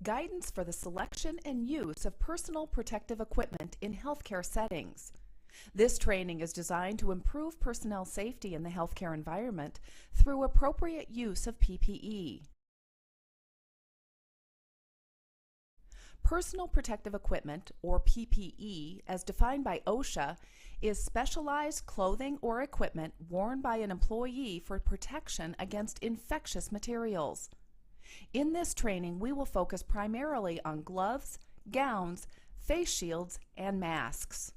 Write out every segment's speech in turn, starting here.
Guidance for the selection and use of personal protective equipment in healthcare settings. This training is designed to improve personnel safety in the healthcare environment through appropriate use of PPE. Personal protective equipment, or PPE, as defined by OSHA, is specialized clothing or equipment worn by an employee for protection against infectious materials. In this training, we will focus primarily on gloves, gowns, face shields, and masks.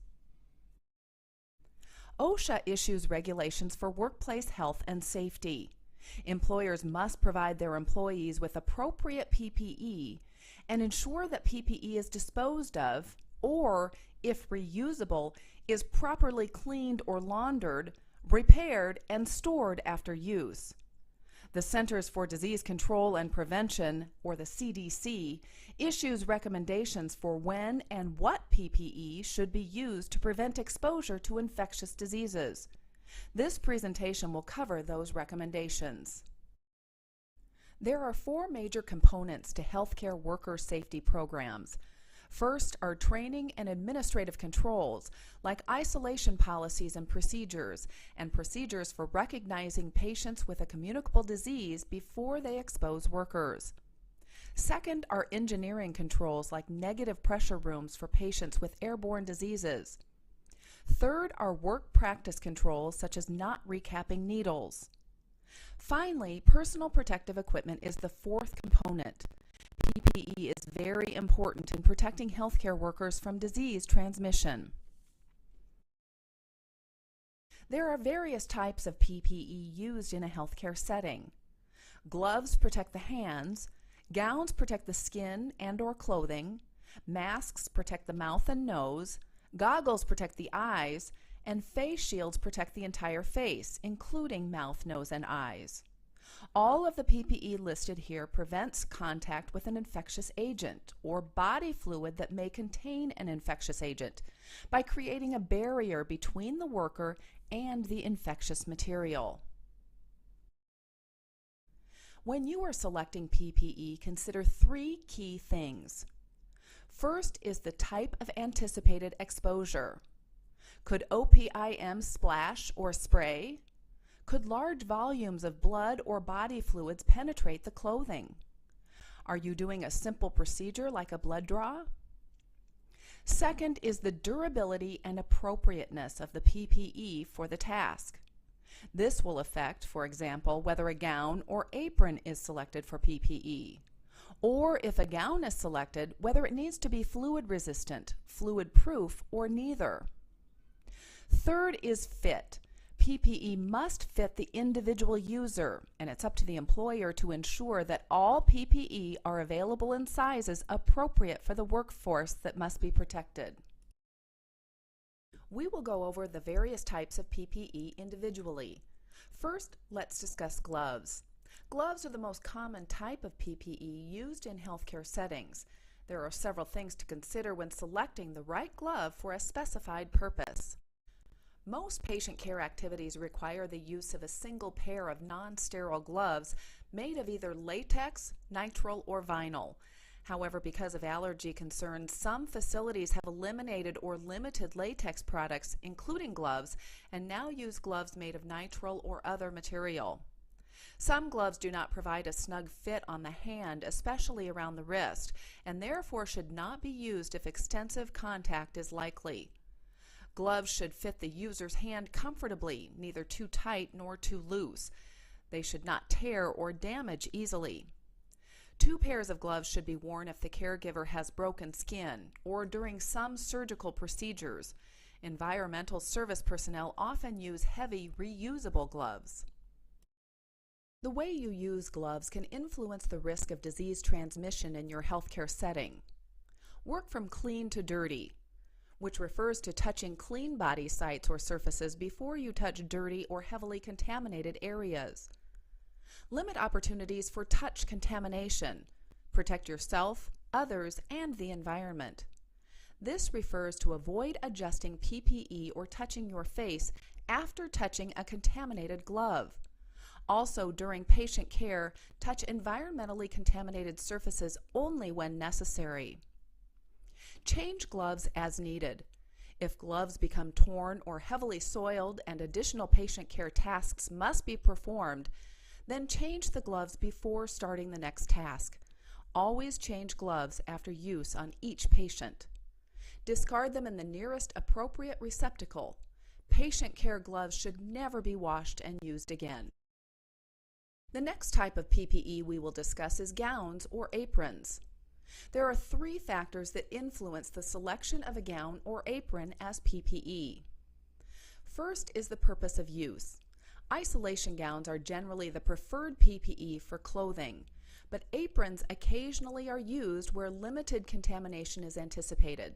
OSHA issues regulations for workplace health and safety. Employers must provide their employees with appropriate PPE and ensure that PPE is disposed of, or, if reusable, is properly cleaned or laundered, repaired, and stored after use. The Centers for Disease Control and Prevention, or the CDC, issues recommendations for when and what PPE should be used to prevent exposure to infectious diseases. This presentation will cover those recommendations. There are four major components to healthcare worker safety programs. First are training and administrative controls, like isolation policies and procedures for recognizing patients with a communicable disease before they expose workers. Second are engineering controls, like negative pressure rooms for patients with airborne diseases. Third are work practice controls, such as not recapping needles. Finally, personal protective equipment is the fourth component. PPE is very important in protecting healthcare workers from disease transmission. There are various types of PPE used in a healthcare setting. Gloves protect the hands, gowns protect the skin and/or clothing, masks protect the mouth and nose, goggles protect the eyes, and face shields protect the entire face, including mouth, nose, and eyes. All of the PPE listed here prevents contact with an infectious agent or body fluid that may contain an infectious agent by creating a barrier between the worker and the infectious material. When you are selecting PPE, consider three key things. First is the type of anticipated exposure. Could OPIM splash or spray? Could large volumes of blood or body fluids penetrate the clothing? Are you doing a simple procedure like a blood draw? Second is the durability and appropriateness of the PPE for the task. This will affect, for example, whether a gown or apron is selected for PPE, or if a gown is selected, whether it needs to be fluid resistant, fluid proof, or neither. Third is fit. PPE must fit the individual user, and it's up to the employer to ensure that all PPE are available in sizes appropriate for the workforce that must be protected. We will go over the various types of PPE individually. First, let's discuss gloves. Gloves are the most common type of PPE used in healthcare settings. There are several things to consider when selecting the right glove for a specified purpose. Most patient care activities require the use of a single pair of non-sterile gloves made of either latex, nitrile, or vinyl. However, because of allergy concerns, some facilities have eliminated or limited latex products, including gloves, and now use gloves made of nitrile or other material. Some gloves do not provide a snug fit on the hand, especially around the wrist, and therefore should not be used if extensive contact is likely. Gloves should fit the user's hand comfortably, neither too tight nor too loose. They should not tear or damage easily. 2 pairs of gloves should be worn if the caregiver has broken skin or during some surgical procedures. Environmental service personnel often use heavy, reusable gloves. The way you use gloves can influence the risk of disease transmission in your healthcare setting. Work from clean to dirty, which refers to touching clean body sites or surfaces before you touch dirty or heavily contaminated areas. Limit opportunities for touch contamination. Protect yourself, others, and the environment. This refers to avoid adjusting PPE or touching your face after touching a contaminated glove. Also, during patient care, touch environmentally contaminated surfaces only when necessary. Change gloves as needed. If gloves become torn or heavily soiled and additional patient care tasks must be performed, then change the gloves before starting the next task. Always change gloves after use on each patient. Discard them in the nearest appropriate receptacle. Patient care gloves should never be washed and used again. The next type of PPE we will discuss is gowns or aprons. There are 3 factors that influence the selection of a gown or apron as PPE. First is the purpose of use. Isolation gowns are generally the preferred PPE for clothing, but aprons occasionally are used where limited contamination is anticipated.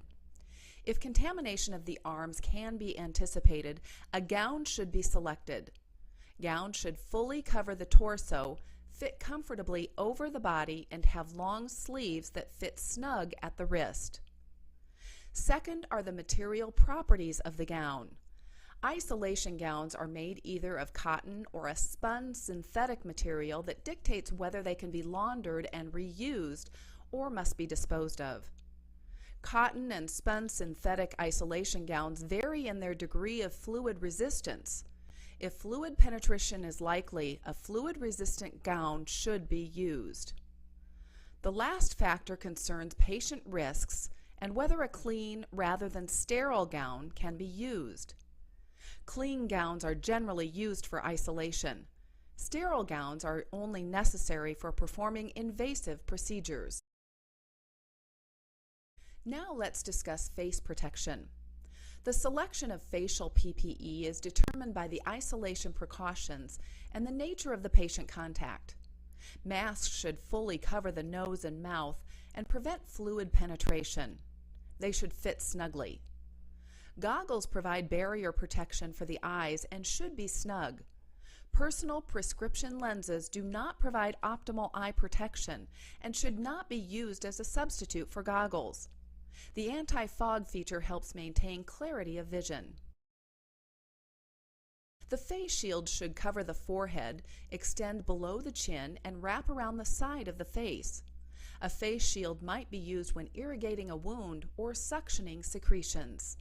If contamination of the arms can be anticipated, a gown should be selected. Gowns should fully cover the torso, fit comfortably over the body, and have long sleeves that fit snug at the wrist. Second are the material properties of the gown. Isolation gowns are made either of cotton or a spun synthetic material that dictates whether they can be laundered and reused or must be disposed of. Cotton and spun synthetic isolation gowns vary in their degree of fluid resistance. If fluid penetration is likely, a fluid-resistant gown should be used. The last factor concerns patient risks and whether a clean rather than sterile gown can be used. Clean gowns are generally used for isolation. Sterile gowns are only necessary for performing invasive procedures. Now let's discuss face protection. The selection of facial PPE is determined by the isolation precautions and the nature of the patient contact. Masks should fully cover the nose and mouth and prevent fluid penetration. They should fit snugly. Goggles provide barrier protection for the eyes and should be snug. Personal prescription lenses do not provide optimal eye protection and should not be used as a substitute for goggles. The anti-fog feature helps maintain clarity of vision. The face shield should cover the forehead, extend below the chin, and wrap around the side of the face. A face shield might be used when irrigating a wound or suctioning secretions.